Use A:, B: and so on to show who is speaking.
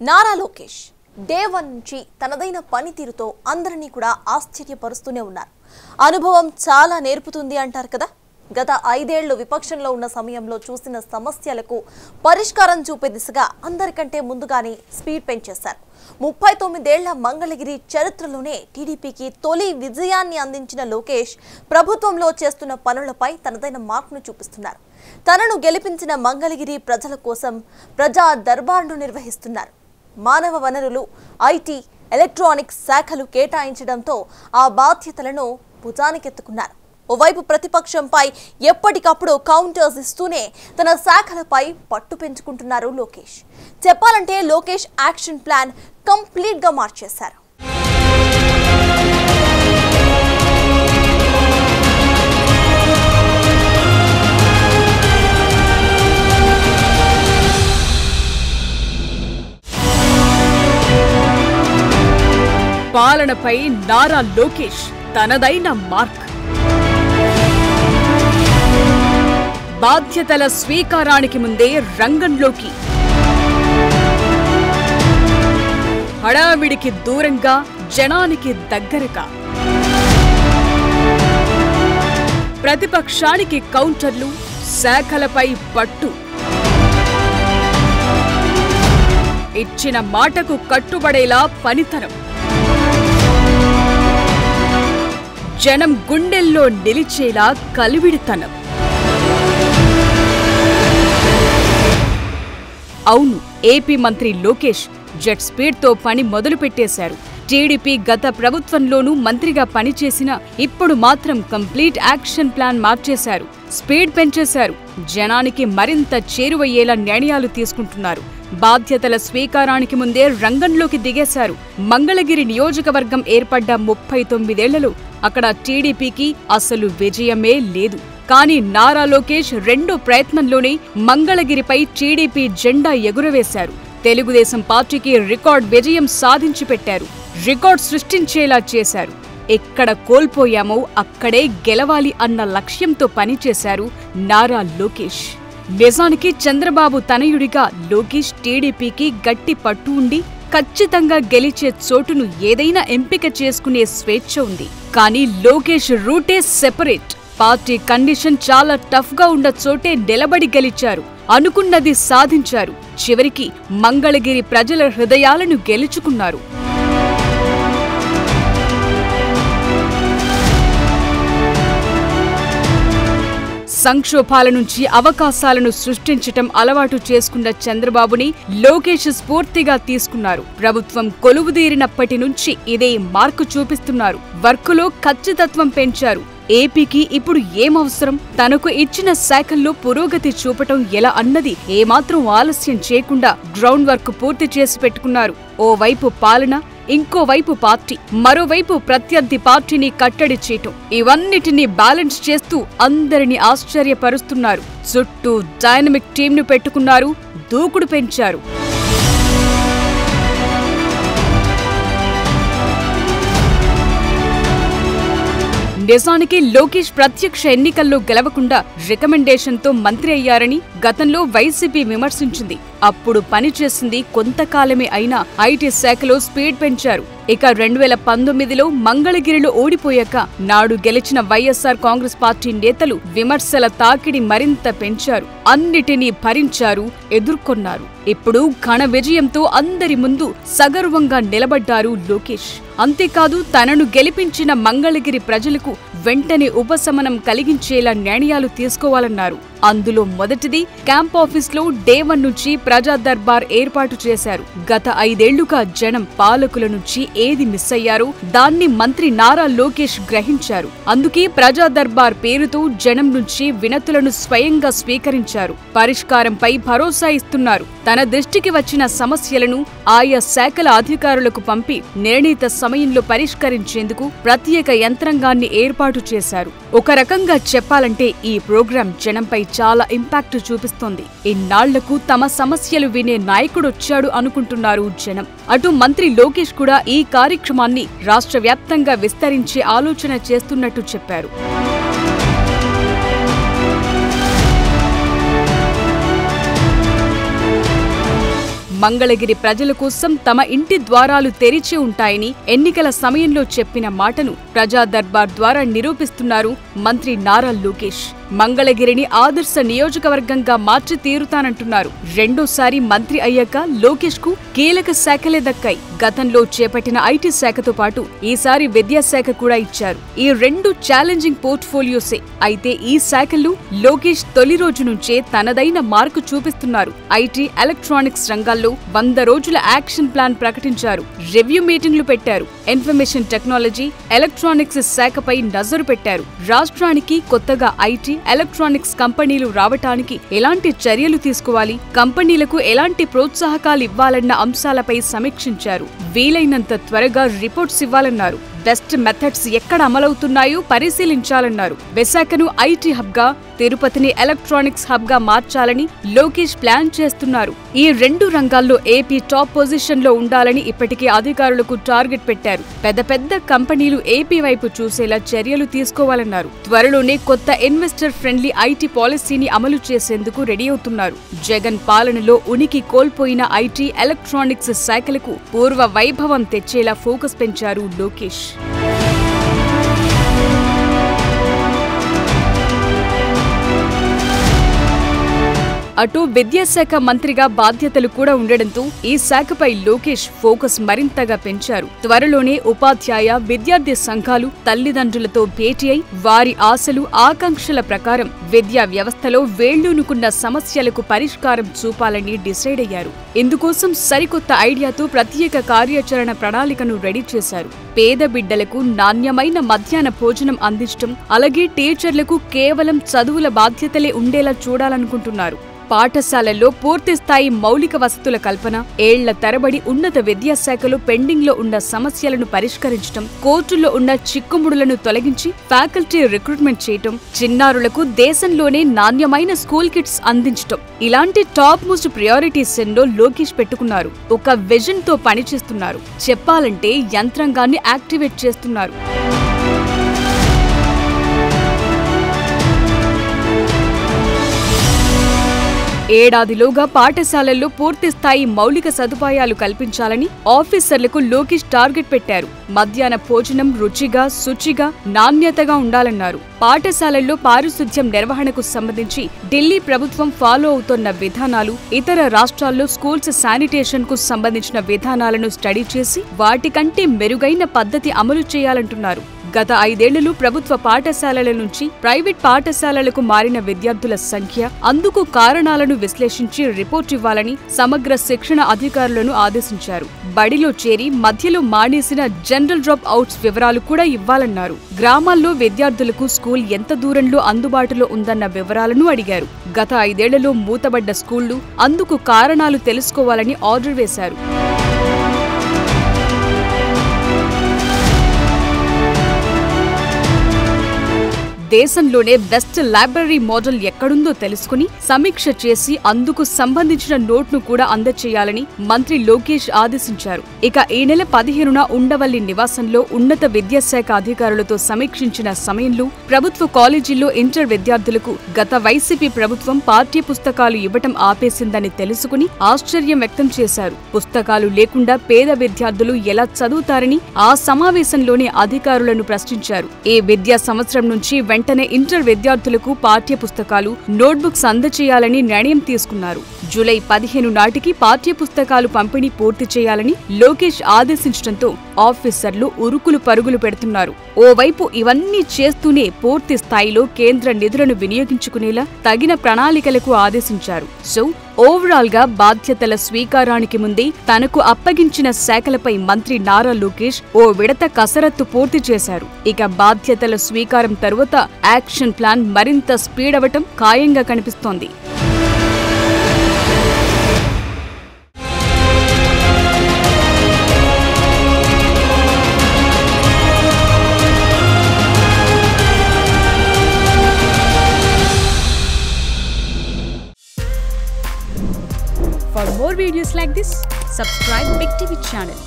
A: Nara Lokesh day 1 నుంచి తనదైన పనితీరుతో అందరినీ కూడా ఆశ్చర్యపరుస్తూనే ఉన్నారు. అనుభవం చాలా నేర్పుతుంది అంటారు కదా. గత 5 ఏళ్లు విపక్షంలో ఉన్న సమయంలో చూసిన సమస్యలకు పరిష్కారం చూపే దిశగా అందరికంటే ముందుగానే స్పీడ్ పెంచేశారు. 39 ఏళ్ల మంగళగిరి చరిత్రలోనే టీడీపీకి తొలి విజయాన్ని అందించిన లోకేష్ ప్రభుత్వంలో చేస్తున్న పనులపై తనదైన మార్కును చూపిస్తున్నారు. తనను గెలిపించిన మంగళగిరి ప్రజల కోసం ప్రజా దర్బార్ను నిర్వహిస్తున్నారు. మానవ వనరులు, ఐటీ, ఎలక్ట్రానిక్స్ శాఖలు కేటాయించడంతో ఆ బాధ్యతలను భుజానికెత్తుకున్నారు. ఓవైపు ప్రతిపక్షంపై ఎప్పటికప్పుడు కౌంటర్స్ ఇస్తూనే తన శాఖలపై పట్టు పెంచుకుంటున్నారు లోకేష్. చెప్పాలంటే లోకేష్ యాక్షన్ ప్లాన్ కంప్లీట్ గా మార్చేశారు.
B: పాలనపై నారా లోకేష్ తనదైన మార్క్. బాధ్యతల స్వీకారానికి ముందే రంగంలోకి. హడావిడికి దూరంగా, జనానికి దగ్గరగా. ప్రతిపక్షానికి కౌంటర్లు, శాఖలపై పట్టు. ఇచ్చిన మాటకు కట్టుబడేలా పనితనం. జనం గుండెల్లో నిలిచేలా కలివిడితనం. అవును, ఏపీ మంత్రి లోకేష్ జెట్ స్పీడ్తో పని మొదలుపెట్టేశారు. టీడీపీ గత ప్రభుత్వంలోనూ మంత్రిగా పనిచేసిన ఇప్పుడు మాత్రం కంప్లీట్ యాక్షన్ ప్లాన్ మార్చేశారు. స్పీడ్ పెంచేశారు. జనానికి మరింత చేరువయ్యేలా నిర్ణయాలు తీసుకుంటున్నారు. బాధ్యతల స్వీకారానికి ముందే రంగంలోకి దిగేశారు. మంగళగిరి నియోజకవర్గం ఏర్పడ్డ 39 ఏళ్లలో అక్కడ టీడీపీకి అసలు విజయమే లేదు. కానీ నారా లోకేష్ రెండో ప్రయత్నంలోనే మంగళగిరిపై టీడీపీ జెండా ఎగురవేశారు. తెలుగుదేశం పార్టీకి రికార్డ్ విజయం సాధించి పెట్టారు. రికార్డ్ సృష్టించేలా చేశారు. ఎక్కడ కోల్పోయామో అక్కడే గెలవాలి అన్న లక్ష్యంతో పనిచేశారు నారా లోకేష్. నిజానికి చంద్రబాబు తనయుడిగా లోకేష్ టీడీపీకి గట్టి పట్టు ఉండి ఖచ్చితంగా గెలిచే చోటును ఏదైనా ఎంపిక చేసుకునే స్వేచ్ఛ ఉంది. కానీ లోకేష్ రూటే సెపరేట్. పార్టీ కండిషన్ చాలా టఫ్ గా ఉన్న చోటే నిలబడి గెలిచారు. అనుకున్నది సాధించారు. చివరికి మంగళగిరి ప్రజల హృదయాలను గెలుచుకున్నారు. సంక్షోభాల నుంచి అవకాశాలను సృష్టించటం అలవాటు చేసుకున్న చంద్రబాబుని లోకేష్ స్ఫూర్తిగా తీసుకున్నారు. ప్రభుత్వం కొలువుదీరినప్పటి నుంచి ఇదే మార్కు చూపిస్తున్నారు. వర్కులో ఖచ్చితత్వం పెంచారు. ఏపీకి ఇప్పుడు ఏమవసరం, తనకు ఇచ్చిన శాఖల్లో పురోగతి చూపటం ఎలా అన్నది ఏమాత్రం ఆలస్యం చేయకుండా గ్రౌండ్ వర్క్ పూర్తి చేసి పెట్టుకున్నారు. ఓవైపు పాలన, ఇంకోవైపు పార్టీ, మరోవైపు ప్రత్యర్థి పార్టీని కట్టడి చేయటం, ఇవన్నిటినీ బ్యాలెన్స్ చేస్తూ అందరినీ ఆశ్చర్యపరుస్తున్నారు. చుట్టూ డైనమిక్ టీంను పెట్టుకున్నారు. దూకుడు పెంచారు. నిజానికి లోకేష్ ప్రత్యక్ష ఎన్నికల్లో గెలవకుండా రికమెండేషన్తో మంత్రి అయ్యారని గతంలో వైసీపీ విమర్శించింది. అప్పుడు పనిచేసింది కొంతకాలమే అయినా ఐటీ శాఖలో స్పీడ్ పెంచారు. ఇక 2019లో మంగళగిరిలో ఓడిపోయాక నాడు గెలిచిన వైఎస్ఆర్ కాంగ్రెస్ పార్టీ నేతలు విమర్శల తాకిడి మరింత పెంచారు. అన్నిటినీ భరించారు, ఎదుర్కొన్నారు. ఇప్పుడు ఘన విజయంతో అందరి ముందు సగర్వంగా నిలబడ్డారు లోకేష్. అంతేకాదు, తనను గెలిపించిన మంగళగిరి ప్రజలకు వెంటనే ఉపశమనం కలిగించేలా నిర్ణయాలు తీసుకోవాలన్నారు. అందులో మొదటిది క్యాంప్ ఆఫీస్లో డే 1 నుంచి ప్రజా దర్బార్ ఏర్పాటు చేశారు. గత 5 ఏళ్లుగా జనం పాలకుల నుంచి ఏది మిస్ అయ్యారో దాన్ని మంత్రి నారా లోకేష్ గ్రహించారు. అందుకే ప్రజా దర్బార్ పేరుతో జనం నుంచి వినతులను స్వయంగా స్వీకరించారు. పరిష్కారంపై భరోసా ఇస్తున్నారు. తన దృష్టికి వచ్చిన సమస్యలను ఆయా శాఖల అధికారులకు పంపి నిర్ణీత సమయంలో పరిష్కరించేందుకు ప్రత్యేక యంత్రాంగాన్ని ఏర్పాటు చేశారు. ఒక రకంగా చెప్పాలంటే ఈ ప్రోగ్రాం జనంపై చాలా ఇంపాక్ట్ చూపిస్తోంది. ఇన్నాళ్లకు తమ సమస్యలు వినే నాయకుడొచ్చాడు అనుకుంటున్నారు జనం. అటు మంత్రి లోకేష్ కూడా ఈ కార్యక్రమాన్ని రాష్ట్ర వ్యాప్తంగా విస్తరించే ఆలోచన చేస్తున్నట్టు చెప్పారు. మంగళగిరి ప్రజల కోసం తమ ఇంటి ద్వారాలు తెరిచి ఉంటాయని ఎన్నికల సమయంలో చెప్పిన మాటను ప్రజా దర్బార్ ద్వారా నిరూపిస్తున్నారు మంత్రి నారా లోకేష్. మంగళగిరిని ఆదర్శ నియోజకవర్గంగా మార్చి తీరుతానంటున్నారు. రెండోసారి మంత్రి అయ్యాక లోకేష్ కు కీలక శాఖలే దక్కాయి. గతంలో చేపట్టిన ఐటీ శాఖతో పాటు ఈసారి విద్యాశాఖ కూడా ఇచ్చారు. ఈ రెండు ఛాలెంజింగ్ పోర్ట్ఫోలియోసే. అయితే ఈ శాఖల్లో లోకేష్ తొలి రోజు నుంచే తనదైన మార్కు చూపిస్తున్నారు. ఐటీ, ఎలక్ట్రానిక్స్ రంగాల్లో 100 రోజుల యాక్షన్ ప్లాన్ ప్రకటించారు. రివ్యూ మీటింగ్లు పెట్టారు. ఇన్ఫర్మేషన్ టెక్నాలజీ, ఎలక్ట్రానిక్స్ శాఖపై నజరు పెట్టారు. రాష్ట్రానికి కొత్తగా ఐటీ, ఎలక్ట్రానిక్స్ కంపెనీలు రావటానికి ఎలాంటి చర్యలు తీసుకోవాలి, కంపెనీలకు ఎలాంటి ప్రోత్సాహకాలు ఇవ్వాలన్న అంశాలపై సమీక్షించారు. వీలైనంత త్వరగా రిపోర్ట్స్ ఇవ్వాలన్నారు. బెస్ట్ మెథడ్స్ ఎక్కడ అమలవుతున్నాయో పరిశీలించాలన్నారు. విశాఖను ఐటీ హబ్ గా, తిరుపతిని ఎలక్ట్రానిక్స్ హబ్ గా మార్చాలని లోకేష్ ప్లాన్ చేస్తున్నారు. ఈ రెండు రంగాల్లో ఏపీ టాప్ పొజిషన్ లో ఉండాలని ఇప్పటికే అధికారులకు టార్గెట్ పెట్టారు. పెద్ద కంపెనీలు ఏపీ వైపు చూసేలా చర్యలు తీసుకోవాలన్నారు. త్వరలోనే కొత్త ఇన్వెస్టర్ ఫ్రెండ్లీ ఐటీ పాలసీని అమలు చేసేందుకు రెడీ అవుతున్నారు. జగన్ పాలనలో ఉనికి కోల్పోయిన ఐటీ, ఎలక్ట్రానిక్స్ శాఖలకు పూర్వ వైభవం తెచ్చేలా ఫోకస్ పెంచారు లోకేష్. అటు విద్యాశాఖ మంత్రిగా బాధ్యతలు కూడా ఉండడంతో ఈ శాఖపై లోకేష్ ఫోకస్ మరింతగా పెంచారు. త్వరలోనే ఉపాధ్యాయ, విద్యార్థి సంఘాలు తల్లిదండ్రులతో భేటీ అయి వారి ఆశలు, ఆకాంక్షల ప్రకారం విద్యా వ్యవస్థలో వేళ్లూనుకున్న సమస్యలకు పరిష్కారం చూపాలని డిసైడ్ అయ్యారు. ఇందుకోసం సరికొత్త ఐడియాతో ప్రత్యేక కార్యాచరణ ప్రణాళికను రెడీ చేశారు. పేద బిడ్డలకు నాణ్యమైన మధ్యాహ్న భోజనం అందించడం, అలాగే టీచర్లకు కేవలం చదువుల బాధ్యతలే ఉండేలా చూడాలనుకుంటున్నారు. పాఠశాలల్లో పూర్తిస్థాయి మౌలిక వసతుల కల్పన, ఏళ్ల తరబడి ఉన్నత విద్యాశాఖలో పెండింగ్ లో ఉన్న సమస్యలను పరిష్కరించడం, కోర్టుల్లో ఉన్న చిక్కుముడులను తొలగించి ఫ్యాకల్టీ రిక్రూట్మెంట్ చేయటం, చిన్నారులకు దేశంలోనే నాణ్యమైన స్కూల్ కిట్స్ అందించటం, ఇలాంటి టాప్ మోస్ట్ ప్రయారిటీస్ ఎన్నో లోకేష్ పెట్టుకున్నారు. ఒక విజన్ తో పనిచేస్తున్నారు. చెప్పాలంటే యంత్రాంగాన్ని యాక్టివేట్ చేస్తున్నారు. ఏడాదిలోగా పాఠశాలల్లో పూర్తిస్థాయి మౌలిక సదుపాయాలు కల్పించాలని ఆఫీసర్లకు లోకేష్ టార్గెట్ పెట్టారు. మధ్యాహ్న భోజనం రుచిగా, శుచిగా, నాణ్యతగా ఉండాలన్నారు. పాఠశాలల్లో పారిశుధ్యం నిర్వహణకు సంబంధించి ఢిల్లీ ప్రభుత్వం ఫాలో అవుతున్న విధానాలు, ఇతర రాష్ట్రాల్లో స్కూల్స్ శానిటేషన్ కు సంబంధించిన విధానాలను స్టడీ చేసి వాటికంటే మెరుగైన పద్ధతి అమలు చేయాలంటున్నారు. గత 5 ఏళ్లలో ప్రభుత్వ పాఠశాలల నుంచి ప్రైవేట్ పాఠశాలలకు మారిన విద్యార్థుల సంఖ్య, అందుకు కారణాలను విశ్లేషించి రిపోర్ట్ ఇవ్వాలని సమగ్ర శిక్షణ అధికారులను ఆదేశించారు. బడిలో చేరి మధ్యలో మానేసిన జనరల్ డ్రాప్ అవుట్స్ వివరాలు కూడా ఇవ్వాలన్నారు. గ్రామాల్లో విద్యార్థులకు స్కూల్ ఎంత దూరంలో అందుబాటులో ఉందన్న వివరాలను అడిగారు. గత 5 ఏళ్లలో మూతబడ్డ స్కూళ్లు, అందుకు కారణాలు తెలుసుకోవాలని ఆర్డర్ వేశారు. దేశంలోనే బెస్ట్ లైబ్రరీ మోడల్ ఎక్కడుందో తెలుసుకుని సమీక్ష చేసి అందుకు సంబంధించిన నోట్ను కూడా అందచేయాలని మంత్రి లోకేష్ ఆదేశించారు. ఇక ఈ నెల 15న ఉండవల్లి నివాసంలో ఉన్నత విద్యాశాఖ అధికారులతో సమీక్షించిన సమయంలో ప్రభుత్వ కాలేజీల్లో ఇంటర్ విద్యార్థులకు గత వైసీపీ ప్రభుత్వం పాఠ్య పుస్తకాలు ఇవ్వటం ఆపేసిందని తెలుసుకుని ఆశ్చర్యం వ్యక్తం చేశారు. పుస్తకాలు లేకుండా పేద విద్యార్థులు ఎలా చదువుతారని ఆ సమావేశంలోనే అధికారులను ప్రశ్నించారు. ఈ విద్యా సంవత్సరం నుంచి వెంటనే ఇంటర్ విద్యార్థులకు పాఠ్య పుస్తకాలు, నోట్బుక్స్ అందచేయాలని నిర్ణయం తీసుకున్నారు. జూలై 15 నాటికి పాఠ్య పుస్తకాలు పంపిణీ పూర్తి చేయాలని లోకేష్ ఆదేశించడంతో ఆఫీసర్లు ఉరుకులు పరుగులు పెడుతున్నారు. ఓవైపు ఇవన్నీ చేస్తూనే పూర్తి స్థాయిలో కేంద్ర నిధులను వినియోగించుకునేలా తగిన ప్రణాళికలకు ఆదేశించారు. సో ఓవరాల్ గా బాధ్యతల స్వీకారానికి ముందే తనకు అప్పగించిన శాఖలపై మంత్రి నారా లోకేష్ ఓ విడత కసరత్తు పూర్తి చేశారు. ఇక బాధ్యతల స్వీకారం తరువాత యాక్షన్ ప్లాన్ మరింత స్పీడ్ అవటం ఖాయంగా కనిపిస్తోంది. For more videos like this, subscribe Big TV channel.